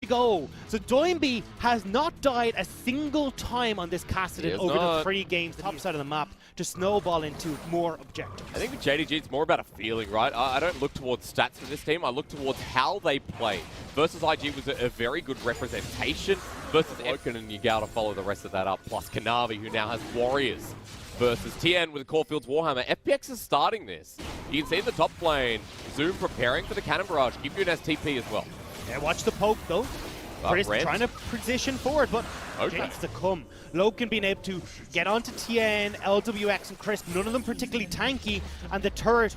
go. So Doinby has not died a single time on this Kassadin over the 3 games, the top side of the map, to snowball into more objectives. I think with JDG, it's more about a feeling, right? I don't look towards stats for this team. I look towards how they play. Versus IG was a very good representation. Versus Oken and Yagao to follow the rest of that up. Plus Kanavi, who now has Warriors. Versus TN with Caulfield's Warhammer. FPX is starting this. You can see in the top lane, Zoom preparing for the Cannon Barrage. Give you an STP as well. Yeah, watch the poke though. Chris trying to position forward, but Jake's to come. Loken being able to get onto TN, LWX, and Chris, none of them particularly tanky, and the turret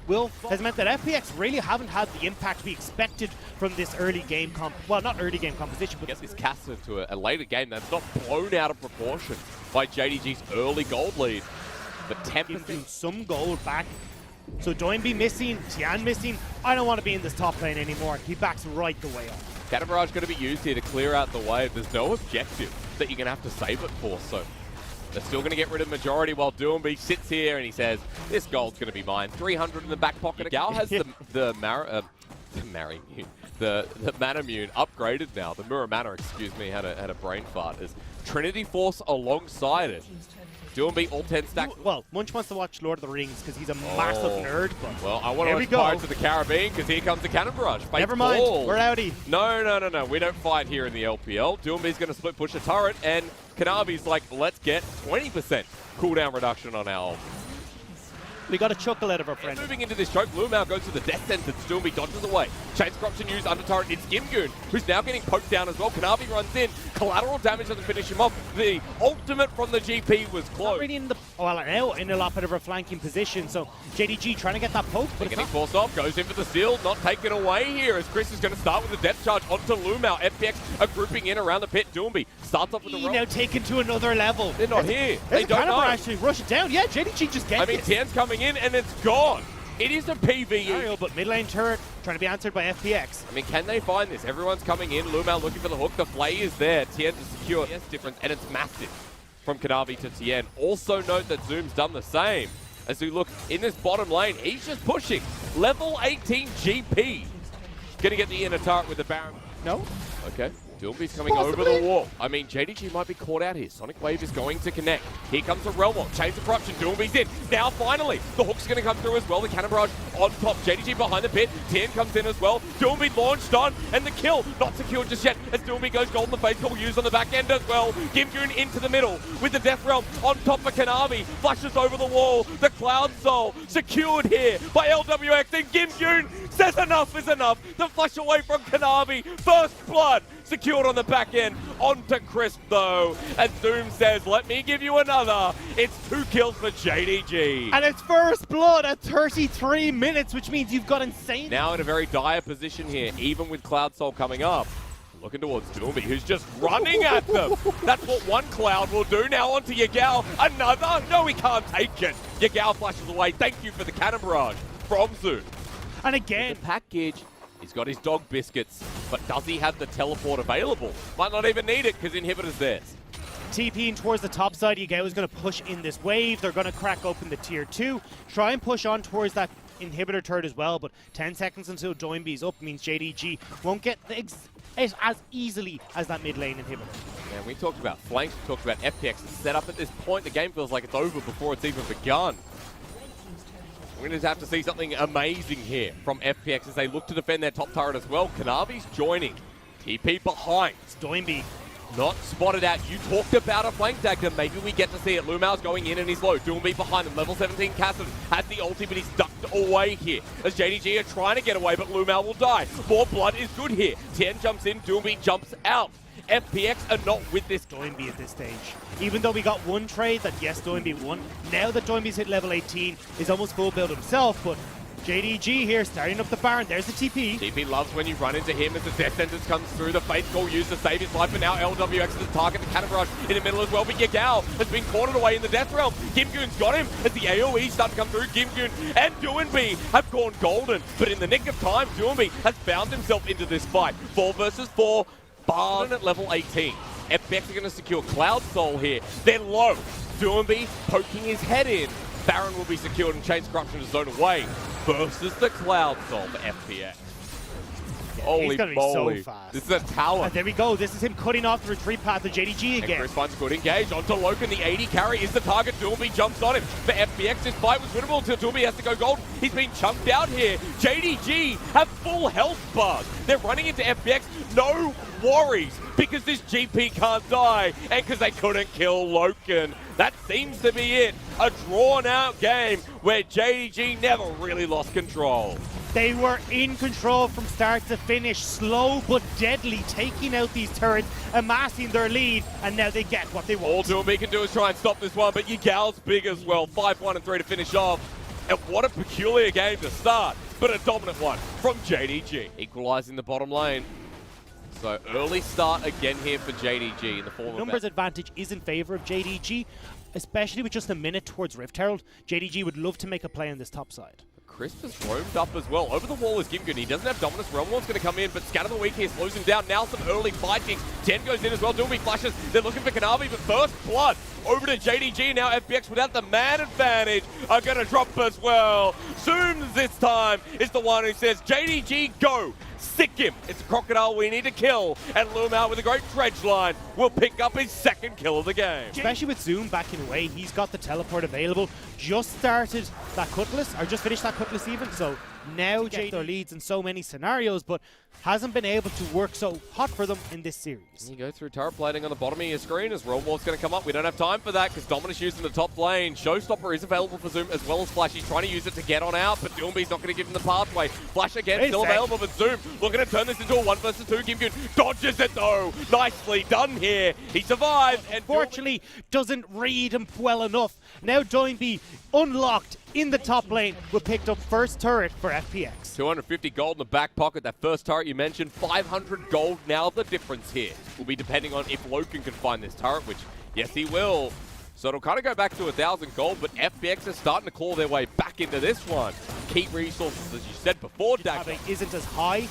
has meant that FPX really haven't had the impact we expected from this early game well, not early game composition, but gets this cast into a later game that's not blown out of proportion by JDG's early gold lead. But gives some gold back. So Doinby missing, Tian missing. I don't want to be in this top lane anymore. He backs right the way up. Cannon Barrage going to be used here to clear out the wave. There's no objective that you're going to have to save it for, so they're still going to get rid of majority while Doinby sits here and he says, this gold's going to be mine. 300 in the back pocket. Gal has the Manamune upgraded now. The Muramana, excuse me, had a brain fart. Is Trinity Force alongside it. Doinby all 10 stacks. Well, Munch wants to watch Lord of the Rings because he's a massive nerd. But well, I want to watch Pirates of the Caribbean because here comes the Cannon Barrage. Never mind, we're outie. No. We don't fight here in the LPL. Doinby's going to split push a turret, and Kanavi's like, let's get 20% cooldown reduction on our ult. We got a chuckle out of our friend. And moving into this choke, Lumao goes to the death sentence. Doinby dodges away. Chains corruption used under turret. It's Gimgoon, who's now getting poked down as well. Kanavi runs in. Collateral damage doesn't finish him off. The ultimate from the GP was close. Not really in the now in a lot better of a flanking position. So JDG trying to get that poke, but getting forced off. Goes in for the steal. Not taken away here as Chris is going to start with a depth charge onto Lumao. FPX are grouping in around the pit. Doinby starts off with the rope. Now taken to another level. They're not here. They don't know. Actually rush it down. Yeah, JDG just gets it. I mean, Tian's coming in and it's gone. It is a PvE. But mid lane turret trying to be answered by FPX. I mean, can they find this? Everyone's coming in. Lumao looking for the hook. The play is there. Tien to secure. Yes, difference, and it's massive from Kanavi to Tien. Also note that Zoom's done the same. As we look in this bottom lane, he's just pushing. Level 18 GP. Gonna get the inner turret with the Baron. No. Okay. Doinby's coming over the wall. I mean, JDG might be caught out here. Sonic Wave is going to connect. Here comes the Realm Walk. Chains of Corruption. Doinby's in. Now, finally, the hook's going to come through as well. The Cannon Barrage on top. JDG behind the pit. Tien comes in as well. Doinby launched on, and the kill not secured just yet as Doinby goes golden. The face call used on the back end as well. Gimgoon into the middle with the Death Realm on top for Kanavi. Flashes over the wall. The Cloud Soul secured here by LWX. And Gimgoon says enough is enough to flash away from Kanavi. First blood secured on the back end. Onto Crisp though. And Zoom says, let me give you another. It's 2 kills for JDG. And it's first blood at 33 minutes, which means you've got insane. Now in a very dire position here, even with Cloud Soul coming up. Looking towards Doinby, who's just running at them. That's what one Cloud will do. Now onto Yagao. Another. No, he can't take it. Yagao flashes away. Thank you for the Cannon Barrage from Zoom. And again, the package. He's got his dog biscuits, but does he have the teleport available? Might not even need it because Inhibitor's theirs. TPing towards the top side, Yagao is going to push in this wave. They're going to crack open the tier 2. Try and push on towards that Inhibitor turret as well, but 10 seconds until Doinby's up means JDG won't get it as easily as that mid lane Inhibitor. Yeah, we talked about flanks, we talked about FPX set up at this point. The game feels like it's over before it's even begun. We're going to have to see something amazing here from FPX as they look to defend their top turret as well. Kanavi's joining. TP behind. It's Doinby. Not spotted out. You talked about a flank dagger. Maybe we get to see it. Lumao's going in and he's low. Doinby behind him. Level 17 Kassadin has the ulti, but he's ducked away here. As JDG are trying to get away, but Lumao will die. More blood is good here. Tien jumps in. Doinby jumps out. FPX are not with this Doinby at this stage. Even though we got one trade that, yes, Doinby won, now that Doinby's hit level 18, is almost full build himself, but JDG here starting up the Baron. There's the TP. TP loves when you run into him as the death sentence comes through. The Faith Call used to save his life, but now LWX is the target. The Cannon Barrage in the middle as well, but Yagao has been cornered away in the Death Realm. Gimgoon's got him as the AoE start to come through. Gimgoon and Doinby have gone golden, but in the nick of time, Doinby has found himself into this fight. 4 versus 4. Barn at level 18. FPX are going to secure Cloud Soul here. They're low. Doinby poking his head in. Baron will be secured and Chains Corruption is zoned away versus the Cloud Soul for FPX. Holy He's gonna moly. be so fast. This is a talent. And there we go. This is him cutting off the retreat path of JDG And again. Chris finds a good engage onto Loken. The 80 carry is the target. Doolby jumps on him. For FPX, this fight was winnable until Doolby has to go gold. He's been chunked out here. JDG have full health bars. They're running into FPX. No worries, because this GP can't die and because they couldn't kill Loken. That seems to be it. A drawn-out game where JDG never really lost control. They were in control from start to finish, slow but deadly, taking out these turrets, amassing their lead, and now they get what they want. All Doolby can do is try and stop this one, but Yigal's big as well. 5-1 and 3 to finish off. And what a peculiar game to start, but a dominant one from JDG. Equalizing the bottom lane. So early start again here for JDG in the form of Numbers advantage is in favor of JDG, especially with just a minute towards Rift Herald. JDG would love to make a play on this top side. Crisp has roamed up as well. Over the wall is Gimgun. He doesn't have dominance. Realmwall's going to come in, but Scatter the Weak here slows him down. Now some early fighting. 10 goes in as well. Doolby flashes. They're looking for Kanavi, but first blood over to JDG. Now FPX without the man advantage are going to drop as well. Zooms this time is the one who says, JDG, go. Sick him. It's a crocodile we need to kill. And Loom out with a great dredge line will pick up his second kill of the game. Especially with Zoom backing away, he's got the teleport available. Just started that Cutlass, or just finished that Cutlass even, so now get their leads in so many scenarios, but hasn't been able to work so hot for them in this series. You go through turret plating on the bottom of your screen as Realmwall's going to come up. We don't have time for that because Dominus using the top lane. Showstopper is available for Zoom as well as Flash. He's trying to use it to get on out, but Doomby's not going to give him the pathway. Flash again, still available, but Zoom looking to turn this into a 1 versus 2. Gimgun dodges it though. Nicely done here. He survived. And unfortunately, doesn't read him well enough. Now Doinby unlocked in the top lane will picked up first turret for FPX. 250 gold in the back pocket. That first turret you mentioned, 500 gold. Now the difference here will be depending on if Loken can find this turret, which, yes, he will. So it'll kind of go back to 1,000 gold, but FPX is starting to claw their way back into this one. Key resources, as you said before, Dagda isn't as high,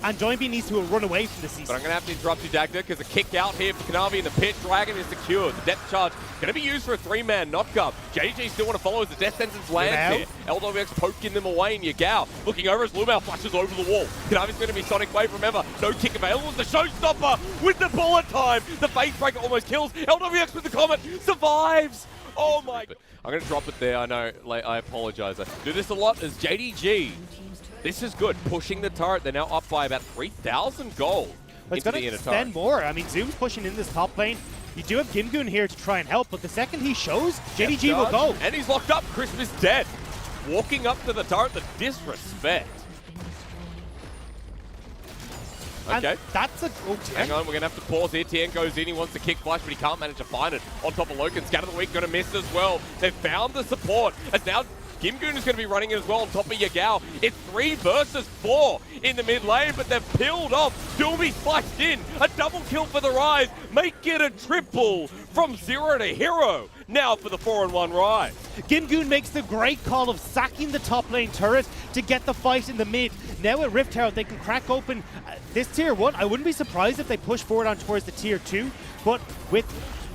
and Doinby needs to run away from the season. But I'm going to have to interrupt you, Dagda, because a kick out here for Kanavi in the pit. Dragon is secured. The depth charge going to be used for a 3-man knock-up. JDG still want to follow as the death sentence lands here. LWX poking them away in Yagao. Looking over as Lumao flashes over the wall. Kanavi's going to be Sonic Wave, remember. No kick available. The showstopper with the bullet time. The face breaker almost kills. LWX with the comet survives. Oh my. I'm going to drop it there. I know. I apologize. I do this a lot as JDG. This is good. Pushing the turret. They're now up by about 3,000 gold. But it's going to extend more. I mean, Zoom's pushing in this top lane. You do have Gimgun here to try and help, but the second he shows, JDG will go. And he's locked up. Crisp is dead. Walking up to the turret, the disrespect. Okay. And that's a... Oh, hang on, we're going to have to pause here. Tien goes in, he wants to kick Flash, but he can't manage to find it. On top of Loken, Scatter the Weak going to miss as well. They've found the support, as now Gimgun is going to be running as well on top of Yagao. It's 3 versus 4 in the mid lane, but they've peeled off. Doolby spiked in. A double kill for the Rise. Make it a triple from 0 to hero. Now for the 4-on-1 Rise. Gimgun makes the great call of sacking the top lane turret to get the fight in the mid. Now at Rift Herald, they can crack open this tier 1. I wouldn't be surprised if they push forward on towards the tier 2, but with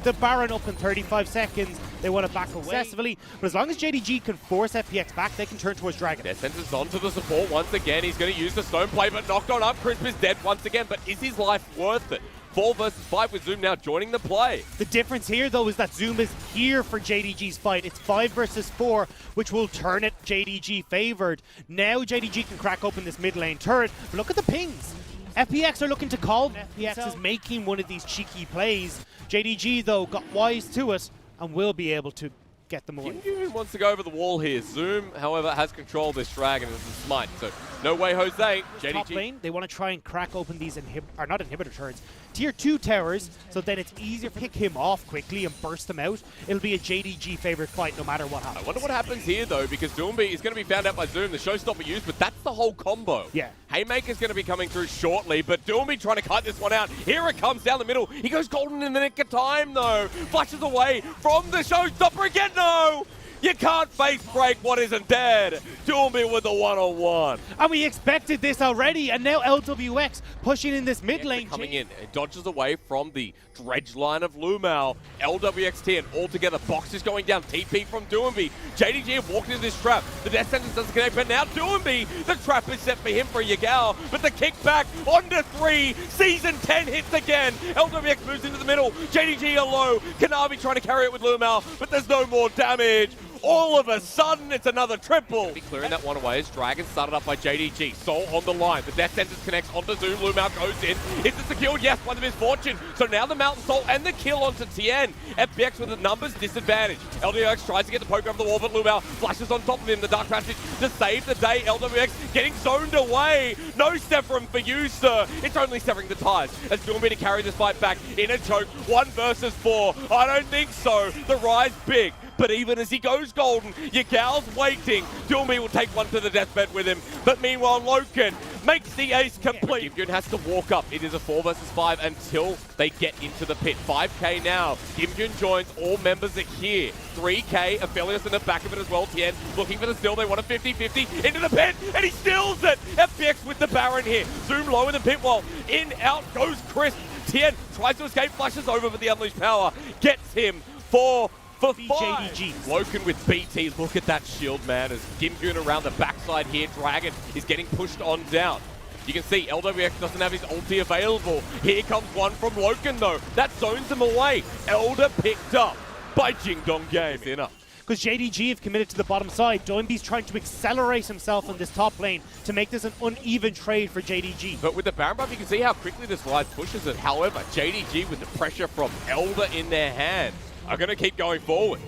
the Baron up in 35 seconds, they want to back away successfully. But as long as JDG can force FPX back, they can turn towards Dragon. Their senses onto the support once again. He's going to use the stone play, but knocked on up. Crisp is dead once again, but is his life worth it? 4 versus 5 with Zoom now joining the play. The difference here, though, is that Zoom is here for JDG's fight. It's 5 versus 4, which will turn it JDG favored. Now JDG can crack open this mid lane turret, but look at the pings. FPX are looking to call. FPX is making one of these cheeky plays. JDG, though, got wise to it and will be able to get them away. Gimgun wants to go over the wall here. Zoom, however, has control of this Dragon as a smite. So, no way, Jose. JDG. Top lane, they want to try and crack open these not inhibitor turrets, tier 2 towers, so then it's easier to pick him off quickly and burst them out. It'll be a JDG favorite fight no matter what happens. I wonder what happens here, though, because Doomby is going to be found out by Zoom. The showstopper used, but that's the whole combo. Yeah. Haymaker's going to be coming through shortly, but Doomby trying to cut this one out. Here it comes down the middle. He goes golden in the nick of time, though. Flashes away from the showstopper again, no! You can't face break what isn't dead. Doomby with the one-on-one. And we expected this already, and now LWX pushing in this mid lane. Coming in, it dodges away from the dredge line of Lumao. LWX10 all together. Box is going down. TP from Doomby. JDG have walked into this trap. The death sentence doesn't connect, but now Doomby, the trap is set for him for Yagao. But the kickback onto 3. Season 10 hits again. LWX moves into the middle. JDG are low. Kanavi trying to carry it with Lumao, but there's no more damage. All of a sudden, it's another triple. Be clearing that one away as Dragon started up by JDG. Soul on the line. The death sentence connects onto Zoom. Lumao goes in. Is it secured? Yes, by the misfortune. So now the Mountain Soul and the kill onto Tien. FPX with the numbers disadvantage. LWX tries to get the poke over the wall, but Lumao flashes on top of him. The Dark Passage to save the day. LWX getting zoned away. No Severum for you, sir. It's only severing the ties as Doomby to carry this fight back in a choke. 1 versus 4. I don't think so. The rise big. But even as he goes golden, Yagal's waiting. Doomby will take one to the deathbed with him. But meanwhile, Loken makes the ace complete. Gimjun has to walk up. It is a 4 versus 5 until they get into the pit. 5k now. Gimjun joins. All members are here. 3k. Aphelios in the back of it as well. Tien looking for the steal. They want a 50-50 into the pit. And he steals it. FPX with the Baron here. Zoom low in the pit wall. In, out goes Chris. Tien tries to escape. Flashes over for the Unleashed Power. Gets him for 5. JDG. Loken with BT, look at that shield, man, as Gimjun around the backside here. Dragon is getting pushed on down. You can see LWX doesn't have his ulti available. Here comes one from Loken, though. That zones him away. Elder picked up by Jingdong Game. Because JDG have committed to the bottom side. Doinby's trying to accelerate himself on this top lane to make this an uneven trade for JDG. But with the Baron buff, you can see how quickly this Rise pushes it. However, JDG with the pressure from Elder in their hand are going to keep going forward.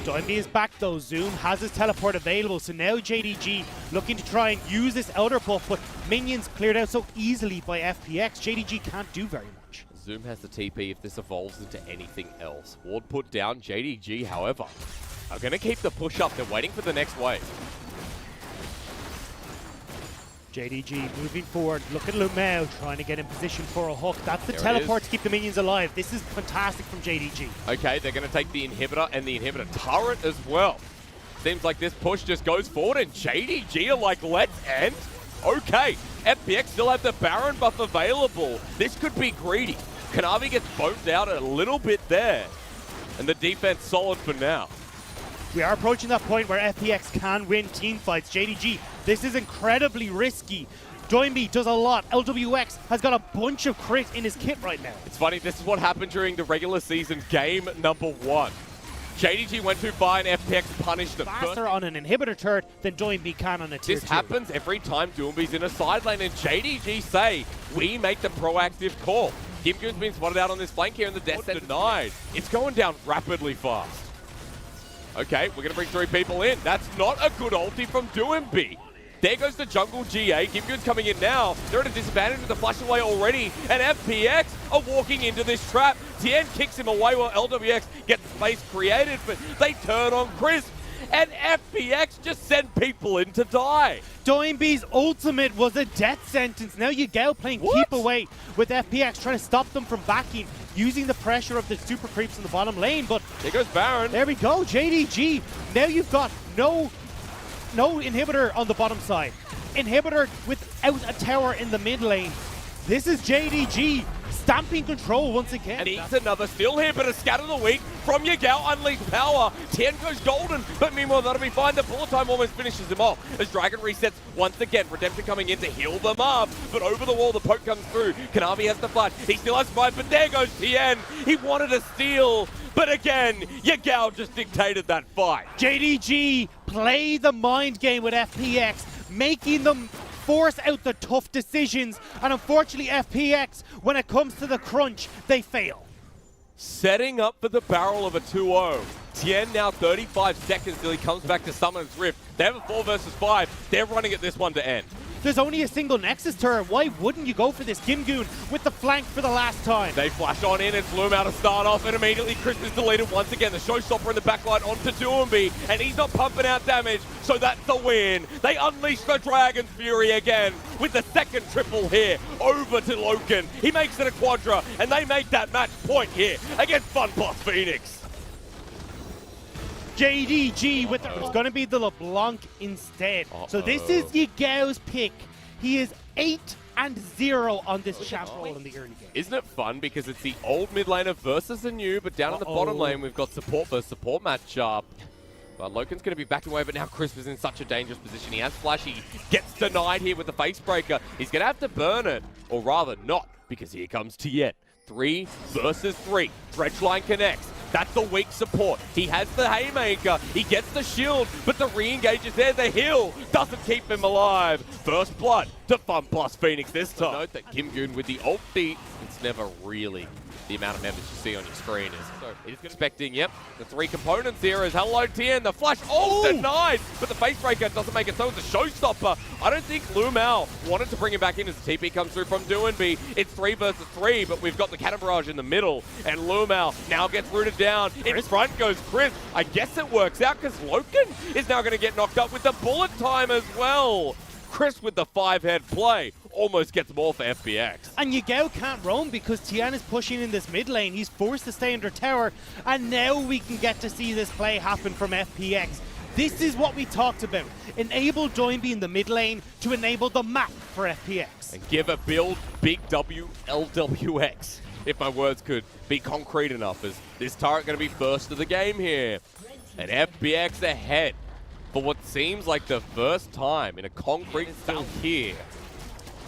Doinby is back though. Zoom has his teleport available, so now JDG looking to try and use this Elder buff, but minions cleared out so easily by FPX. JDG can't do very much. Zoom has the TP if this evolves into anything else. Ward put down. JDG, however, are going to keep the push up. They're waiting for the next wave. JDG moving forward. Look at Lumao trying to get in position for a hook. That's the teleport to keep the minions alive. This is fantastic from JDG. Okay, they're going to take the inhibitor and the inhibitor turret as well. Seems like this push just goes forward and JDG are like, let's end. Okay, FPX still have the Baron buff available. This could be greedy. Kanavi gets boned out a little bit there. And the defense solid for now. We are approaching that point where FPX can win team fights. JDG, this is incredibly risky. Doinby does a lot. LWX has got a bunch of crit in his kit right now. It's funny, this is what happened during the regular season game number 1. JDG went too far and FPX punished them. Faster on an inhibitor turret than Doinby can on a tier 2. This happens every time Doomby's in a side lane and JDG say, we make the proactive call. Gimjun's been spotted out on this flank here and the death set denied. It's going down rapidly fast. Okay, we're going to bring 3 people in. That's not a good ulti from Doomby. There goes the jungle GA. Gimjun's coming in now. They're at a disadvantage with the flash away already. And FPX are walking into this trap. Tien kicks him away while LWX gets space created, but they turn on Chris. And FPX just send people in to die. Doinby's ultimate was a death sentence. Now Yagao playing keep away with FPX, trying to stop them from backing, using the pressure of the super creeps in the bottom lane. But there goes Baron. There we go, JDG. Now you've got no inhibitor on the bottom side. Inhibitor without a tower in the mid lane. This is JDG stamping control once again. And needs another steal here, but a scatter the weak from Yagao. Unleashed Power. Tien goes golden, but meanwhile that'll be fine. The bullet time almost finishes him off as Dragon resets once again. Redemption coming in to heal them up, but over the wall the poke comes through. Kanavi has the flash. He still has 5, but there goes Tien. He wanted a steal, but again, Yagao just dictated that fight. JDG play the mind game with FPX, making them force out the tough decisions, and unfortunately FPX, when it comes to the crunch, they fail. Setting up for the barrel of a 2-0. Tien now 35 seconds till he comes back to Summon's Rift. They have a 4 versus 5. They're running at this one to end. There's only a single Nexus turret. Why wouldn't you go for this? Gimjun with the flank for the last time. They flash on in. It's Lumao to start off, and immediately Chris is deleted once again. The showstopper in the backline onto Doomby, and he's not pumping out damage, so that's the win. They unleash the Dragon's Fury again with the second triple here over to Loken. He makes it a quadra, and they make that match point here against FunBoss Phoenix. JDG with it's going to be the LeBlanc instead. So this is Yigao's pick. He is 8-0 on this champ role in the early game. Isn't it fun because it's the old mid laner versus the new, but down in the bottom lane we've got support versus support matchup. But Loken's going to be backing away, but now Crisp is in such a dangerous position. He has Flash, he gets denied here with the face breaker. He's going to have to burn it, or rather not, because here comes Tien. 3 versus 3. Dredgeline connects. That's the weak support. He has the Haymaker. He gets the shield, but the re-engage is there. The heal doesn't keep him alive. First blood to Fun Plus Phoenix this time. Note that Kim Goon with the ulti, it's never really the amount of members you see on your screen. So it is expecting, yep, the 3 components here is hello Tien, the flash, denied, but the face breaker doesn't make it so. It's a showstopper. I don't think Lumao wanted to bring him back in as the TP comes through from Doinby. It's 3 versus 3, but we've got the cannon barrage in the middle, and Lumao now gets rooted down. In front goes Chris. I guess it works out because Loken is now going to get knocked up with the bullet time as well. Chris with the 5-head play almost gets more for FPX. And Yigao can't roam because Tien is pushing in this mid lane. He's forced to stay under tower, and now we can get to see this play happen from FPX. This is what we talked about. Enable Doinby in the mid lane to enable the map for FPX. And give a build big WLWX, if my words could be concrete enough, as this turret going to be first of the game here. And FPX ahead for what seems like the first time in a concrete battle here.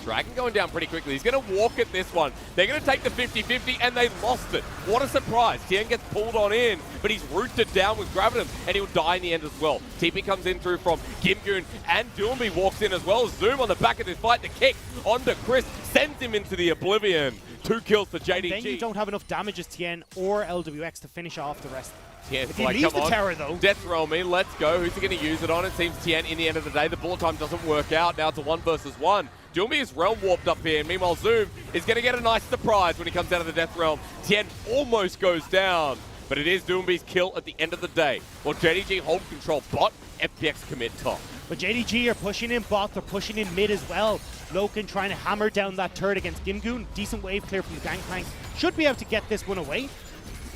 Dragon going down pretty quickly. He's going to walk at this one. They're going to take the 50-50, and they lost it. What a surprise. Tien gets pulled on in, but he's rooted down with Gravitum, and he'll die in the end as well. TP comes in through from Gimgoon, and Doomby walks in as well. Zoom on the back of this fight. The kick onto Chris sends him into the oblivion. 2 kills for JDG. And then you don't have enough damage as Tien or LWX to finish off the rest. Tien's if he leaves the tower, though. Death Realm in, let's go. Who's he going to use it on? It seems Tien, in the end of the day, the bullet time doesn't work out. Now it's a 1 versus 1. Doomby is realm warped up here. Meanwhile, Zoom is going to get a nice surprise when he comes out of the Death Realm. Tien almost goes down, but it is Doomby's kill at the end of the day. While JDG hold control bot, FPX commit top. But JDG are pushing in bot, they're pushing in mid as well. Loken trying to hammer down that turret against Gimgoon. Decent wave clear from the Gangplank. Should be able to get this one away.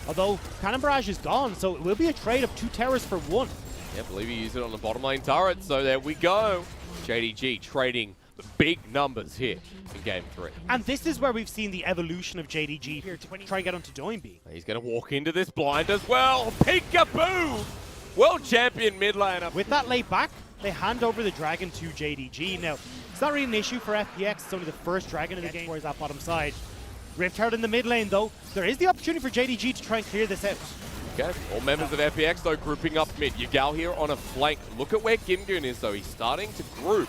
Although Cannon Barrage is gone, so it will be a trade of 2 towers for 1. Yeah, I believe he used it on the bottom lane turret, so there we go. JDG trading big numbers here in Game 3. And this is where we've seen the evolution of JDG here to try and get onto Doinby. He's going to walk into this blind as well. Peekaboo! World champion mid laner. With that late back, they hand over the dragon to JDG. Now, it's not really an issue for FPX. It's only the first dragon in the game towards that bottom side. Rift Herald in the mid lane, though. There is the opportunity for JDG to try and clear this out. Okay, all members of FPX, though, grouping up mid. Yigao here on a flank. Look at where Gimgoon is, though. He's starting to group.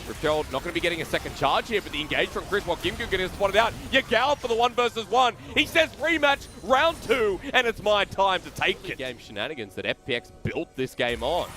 Rift Herald not going to be getting a second charge here, but the engage from Chris while Gimgoon getting spotted out. Yigao for the 1 versus 1. He says rematch, round 2, and it's my time to take it. Game shenanigans that FPX built this game on.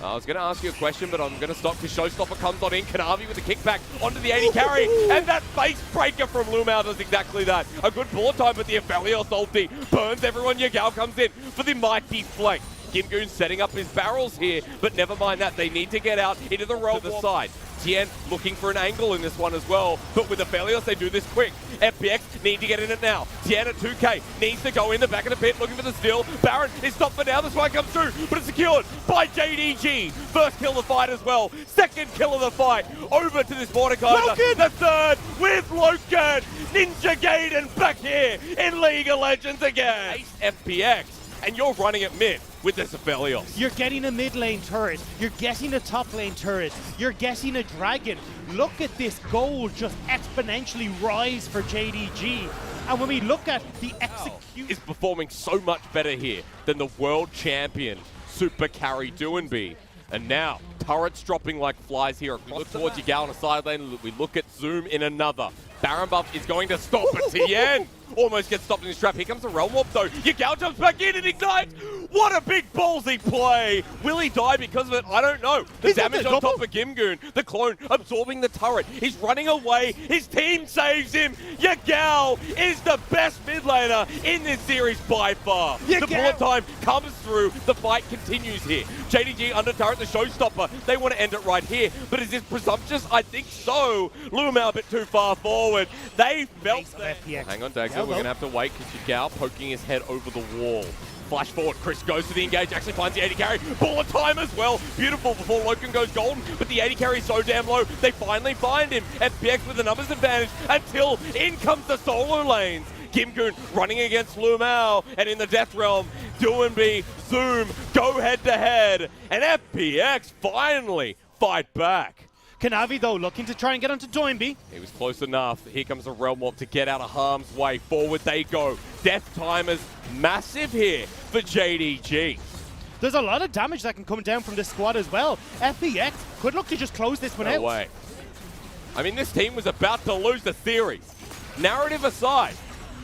I was going to ask you a question, but I'm going to stop because Showstopper comes on in. Kanavi with the kickback onto the 80 carry, and that face breaker from Lumao does exactly that. A good bullet time, but the Aphelios ulti burns everyone. Yigao comes in for the mighty flank. Gimgoon setting up his barrels here, but never mind that. They need to get out into the road to the side. Tien looking for an angle in this one as well, but with Aphelios, they do this quick. FPX need to get in it now. Tien at 2k needs to go in the back of the pit looking for the steal. Baron is stopped for now. This one comes through, but it's secured by JDG. First kill of the fight as well. Second kill of the fight. Over to this Mordekaiser. The third with Loken. Ninja Gaiden back here in League of Legends again. Ace FPX, and you're running at mid with this Aphelios. You're getting a mid lane turret. You're getting a top lane turret. You're getting a dragon. Look at this gold just exponentially rise for JDG. And when we look at the execution, is performing so much better here than the world champion super carry Doinby. And now turrets dropping like flies here. If we look towards Yigao on a side lane, we look at Zoom in another. Baron buff is going to stop at Tien. Almost gets stopped in his trap. Here comes the Realm Warp though. Yigao jumps back in and ignites. What a big ballsy play. Will he die because of it? I don't know. The damage on top of Gimgoon. The clone absorbing the turret. He's running away. His team saves him. Yigao is the best mid laner in this series by far. The bullet time comes through. The fight continues here. JDG under turret, the showstopper. They want to end it right here. But is this presumptuous? I think so. Lumao a bit too far forward. They felt that. FPX. Hang on, Daxa. We're going to have to wait because Yigao poking his head over the wall. flash forward. Chris goes to the engage, actually finds the AD carry. Bullet time as well. Beautiful before Loken goes golden, but the AD carry is so damn low, they finally find him. FPX with the numbers advantage until in comes the solo lanes. Kimgoon running against Lumao, and in the Death Realm, Doinby, Zoom go head to head, and FPX finally fight back. Kanavi, though, looking to try and get onto Doinby. He was close enough. Here comes a Realm Warp to get out of harm's way. Forward they go. Death timers massive here for JDG. There's a lot of damage that can come down from this squad as well. FPX could look to just close this one out. No way. I mean, this team was about to lose the series. Narrative aside,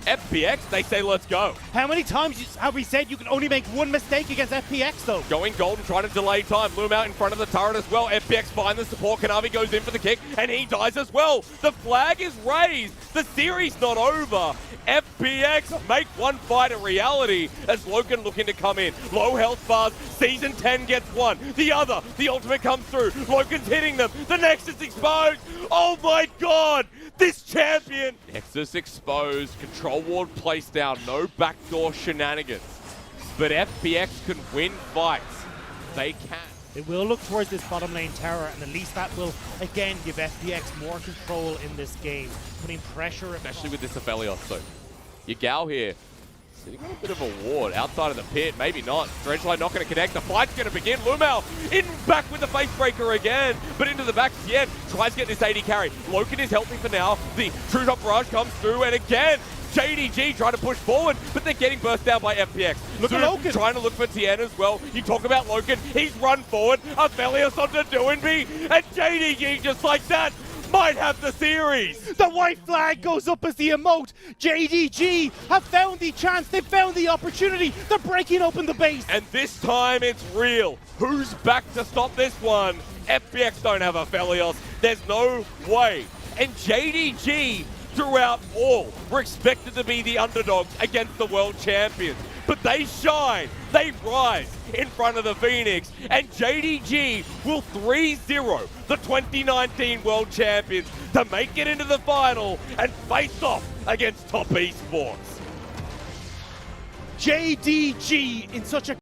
FPX, they say let's go. How many times have we said you can only make one mistake against FPX, though? Going golden, trying to delay time. Loom out in front of the turret as well. FPX find the support. Kanavi goes in for the kick, and he dies as well. The flag is raised. The series not over. FPX make one fight a reality as Loken looking to come in. Low health bars. Season 10 gets one. The other, the ultimate comes through. Loken's hitting them. The Nexus exposed. Oh my god! This champion! Nexus exposed. Control ward placed down. No backdoor shenanigans. But FPX can win fights. They can. It will look towards this bottom lane tower, and at least that will, again, give FPX more control in this game, putting pressure. Especially with this Aphelios, so Yagao here, sitting on a bit of a ward outside of the pit, maybe not. Dredgeline not going to connect, the fight's going to begin. Lumao in back with the face breaker again, but into the back, Tien tries to get this AD carry. Loken is helping for now, the True Top Barrage comes through, and again, JDG trying to push forward, but they're getting burst down by FPX. Look at Loken. Trying to look for Tien as well. You talk about Loken, he's run forward, Aphelios onto Doinby, and JDG just like that might have the series. The white flag goes up as the emote. JDG have found the chance. They've found the opportunity. They're breaking open the base. And this time it's real. Who's back to stop this one? FPX don't have Aphelios. There's no way. And JDG, throughout all, were expected to be the underdogs against the world champions. But they shine. They rise in front of the Phoenix. And JDG will 3-0 the 2019 world champions to make it into the final and face off against Top Esports. JDG in such a